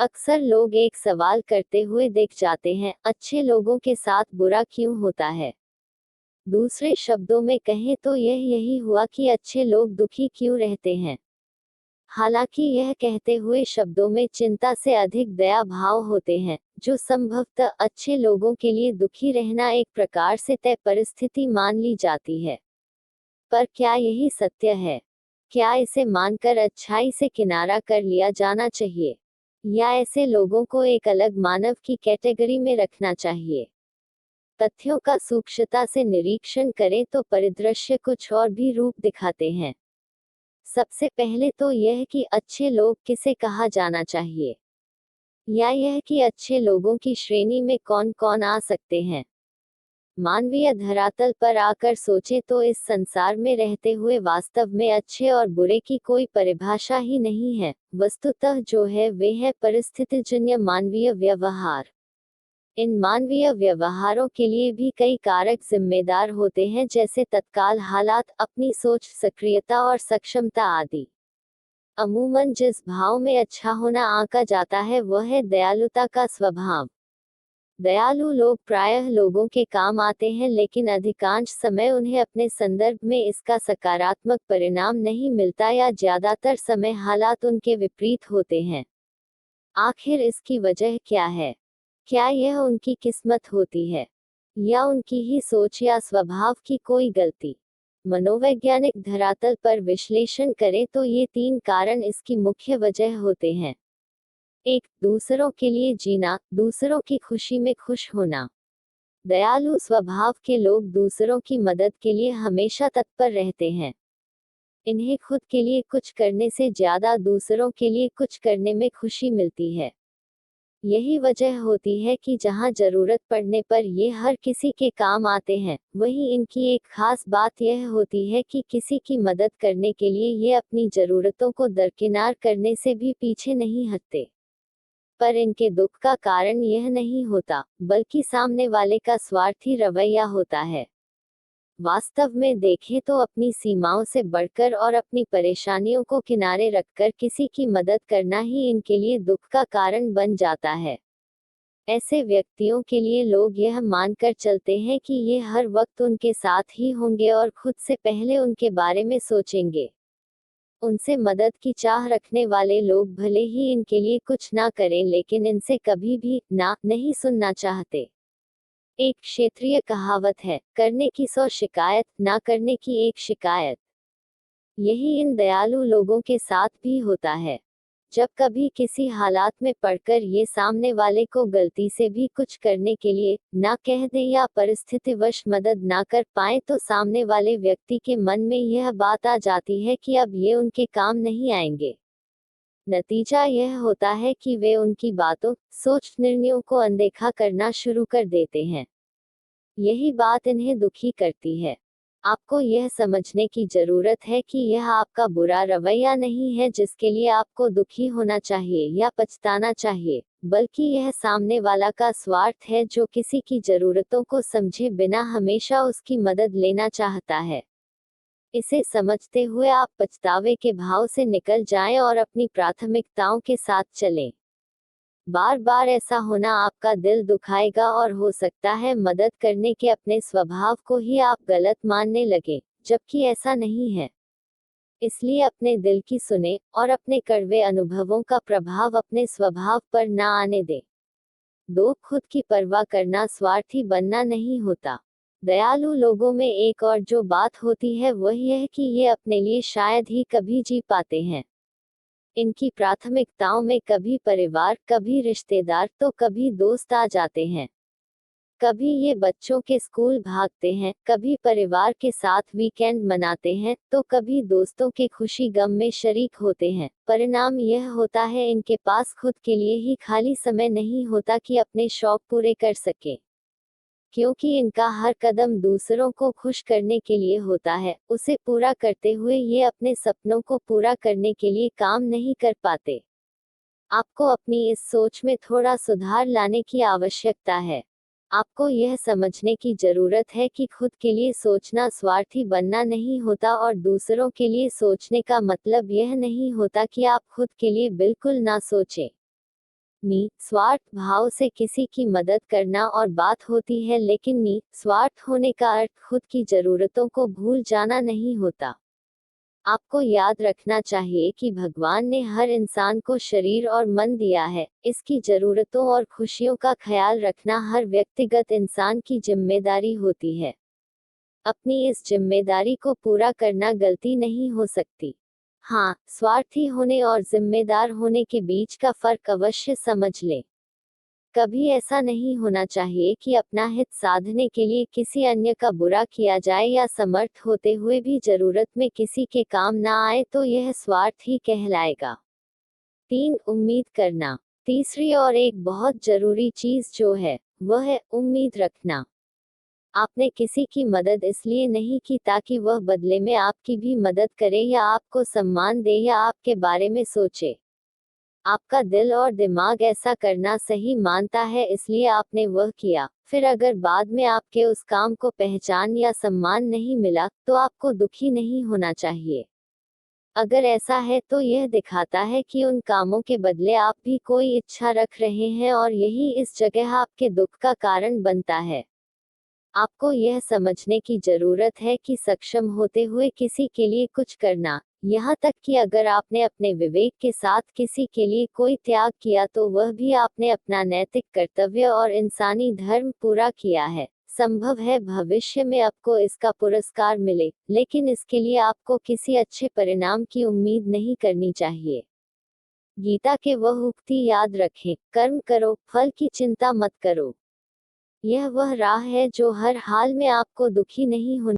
अक्सर लोग एक सवाल करते हुए देख जाते हैं, अच्छे लोगों के साथ बुरा क्यों होता है। दूसरे शब्दों में कहें तो यही हुआ कि अच्छे लोग दुखी क्यों रहते हैं। हालांकि यह कहते हुए शब्दों में चिंता से अधिक दया भाव होते हैं, जो संभवतः अच्छे लोगों के लिए दुखी रहना एक प्रकार से तय परिस्थिति मान ली जाती है। पर क्या यही सत्य है? क्या इसे मानकर अच्छाई से किनारा कर लिया जाना चाहिए, या ऐसे लोगों को एक अलग मानव की कैटेगरी में रखना चाहिए? तथ्यों का सूक्ष्मता से निरीक्षण करें तो परिदृश्य कुछ और भी रूप दिखाते हैं। सबसे पहले तो यह कि अच्छे लोग किसे कहा जाना चाहिए, या यह कि अच्छे लोगों की श्रेणी में कौन कौन आ सकते हैं। मानवीय धरातल पर आकर सोचे तो इस संसार में रहते हुए वास्तव में अच्छे और बुरे की कोई परिभाषा ही नहीं है। वस्तुतः जो है वे है परिस्थितिजन्य मानवीय व्यवहार। इन मानवीय व्यवहारों के लिए भी कई कारक जिम्मेदार होते हैं, जैसे तत्काल हालात, अपनी सोच, सक्रियता और सक्षमता आदि। अमूमन जिस भाव में अच्छा होना आंका जाता है वह है दयालुता का स्वभाव। दयालु लोग प्रायः लोगों के काम आते हैं, लेकिन अधिकांश समय उन्हें अपने संदर्भ में इसका सकारात्मक परिणाम नहीं मिलता, या ज्यादातर समय हालात उनके विपरीत होते हैं। आखिर इसकी वजह क्या है? क्या यह उनकी किस्मत होती है, या उनकी ही सोच या स्वभाव की कोई गलती? मनोवैज्ञानिक धरातल पर विश्लेषण करें तो ये तीन कारण इसकी मुख्य वजह होते हैं। 1. दूसरों के लिए जीना, दूसरों की खुशी में खुश होना। दयालु स्वभाव के लोग दूसरों की मदद के लिए हमेशा तत्पर रहते हैं। इन्हें खुद के लिए कुछ करने से ज्यादा दूसरों के लिए कुछ करने में खुशी मिलती है। यही वजह होती है कि जहां जरूरत पड़ने पर ये हर किसी के काम आते हैं, वहीं इनकी एक खास बात यह होती है कि किसी की मदद करने के लिए ये अपनी जरूरतों को दरकिनार करने से भी पीछे नहीं हटते। पर इनके दुख का कारण यह नहीं होता, बल्कि सामने वाले का स्वार्थी रवैया होता है। वास्तव में देखें तो अपनी सीमाओं से बढ़कर और अपनी परेशानियों को किनारे रखकर किसी की मदद करना ही इनके लिए दुख का कारण बन जाता है। ऐसे व्यक्तियों के लिए लोग यह मानकर चलते हैं कि ये हर वक्त उनके साथ ही होंगे और खुद से पहले उनके बारे में सोचेंगे। उनसे मदद की चाह रखने वाले लोग भले ही इनके लिए कुछ ना करें, लेकिन इनसे कभी भी ना नहीं सुनना चाहते। एक क्षेत्रीय कहावत है, करने की 100 शिकायत, ना करने की एक शिकायत। यही इन दयालु लोगों के साथ भी होता है। जब कभी किसी हालात में पड़कर ये सामने वाले को गलती से भी कुछ करने के लिए ना कह दें या परिस्थितिवश मदद ना कर पाए, तो सामने वाले व्यक्ति के मन में यह बात आ जाती है कि अब ये उनके काम नहीं आएंगे। नतीजा यह होता है कि वे उनकी बातों, सोच, निर्णयों को अनदेखा करना शुरू कर देते हैं। यही बात इन्हें दुखी करती है। आपको यह समझने की जरूरत है कि यह आपका बुरा रवैया नहीं है जिसके लिए आपको दुखी होना चाहिए या पछताना चाहिए, बल्कि यह सामने वाला का स्वार्थ है, जो किसी की जरूरतों को समझे बिना हमेशा उसकी मदद लेना चाहता है। इसे समझते हुए आप पछतावे के भाव से निकल जाएं और अपनी प्राथमिकताओं के साथ चलें। बार बार ऐसा होना आपका दिल दुखाएगा और हो सकता है मदद करने के अपने स्वभाव को ही आप गलत मानने लगे, जबकि ऐसा नहीं है। इसलिए अपने दिल की सुने और अपने कड़वे अनुभवों का प्रभाव अपने स्वभाव पर ना आने दें। 2. खुद की परवाह करना स्वार्थी बनना नहीं होता। दयालु लोगों में एक और जो बात होती है वह यह है कि ये अपने लिए शायद ही कभी जी पाते हैं। इनकी प्राथमिकताओं में कभी परिवार, कभी रिश्तेदार, तो कभी दोस्त आ जाते हैं। कभी ये बच्चों के स्कूल भागते हैं, कभी परिवार के साथ वीकेंड मनाते हैं, तो कभी दोस्तों के खुशी गम में शरीक होते हैं। परिणाम यह होता है इनके पास खुद के लिए ही खाली समय नहीं होता कि अपने शौक पूरे कर सके। क्योंकि इनका हर कदम दूसरों को खुश करने के लिए होता है, उसे पूरा करते हुए ये अपने सपनों को पूरा करने के लिए काम नहीं कर पाते। आपको अपनी इस सोच में थोड़ा सुधार लाने की आवश्यकता है। आपको यह समझने की जरूरत है कि खुद के लिए सोचना स्वार्थी बनना नहीं होता, और दूसरों के लिए सोचने का मतलब यह नहीं होता कि आप खुद के लिए बिल्कुल ना सोचें। स्वार्थ भाव से किसी की मदद करना और बात होती है, लेकिन स्वार्थ होने का अर्थ खुद की जरूरतों को भूल जाना नहीं होता। आपको याद रखना चाहिए कि भगवान ने हर इंसान को शरीर और मन दिया है। इसकी जरूरतों और खुशियों का ख्याल रखना हर व्यक्तिगत इंसान की जिम्मेदारी होती है। अपनी इस जिम्मेदारी को पूरा करना गलती नहीं हो सकती। हाँ, स्वार्थी होने और जिम्मेदार होने के बीच का फर्क अवश्य समझ लें। कभी ऐसा नहीं होना चाहिए कि अपना हित साधने के लिए किसी अन्य का बुरा किया जाए या समर्थ होते हुए भी जरूरत में किसी के काम ना आए, तो यह स्वार्थ ही कहलाएगा। 3. उम्मीद करना। तीसरी और एक बहुत जरूरी चीज जो है, वह है उम्मीद रखना। आपने किसी की मदद इसलिए नहीं की ताकि वह बदले में आपकी भी मदद करे या आपको सम्मान दे या आपके बारे में सोचे। आपका दिल और दिमाग ऐसा करना सही मानता है, इसलिए आपने वह किया। फिर अगर बाद में आपके उस काम को पहचान या सम्मान नहीं मिला, तो आपको दुखी नहीं होना चाहिए। अगर ऐसा है तो यह दिखाता है कि उन कामों के बदले आप भी कोई इच्छा रख रहे हैं और यही इस जगह आपके दुख का कारण बनता है। आपको यह समझने की जरूरत है कि सक्षम होते हुए किसी के लिए कुछ करना, यहाँ तक कि अगर आपने अपने विवेक के साथ किसी के लिए कोई त्याग किया, तो वह भी आपने अपना नैतिक कर्तव्य और इंसानी धर्म पूरा किया है। संभव है भविष्य में आपको इसका पुरस्कार मिले, लेकिन इसके लिए आपको किसी अच्छे परिणाम की उम्मीद नहीं करनी चाहिए। गीता के वह उक्ति याद रखें, कर्म करो, फल की चिंता मत करो। यह वह राह है जो हर हाल में आपको दुखी नहीं होने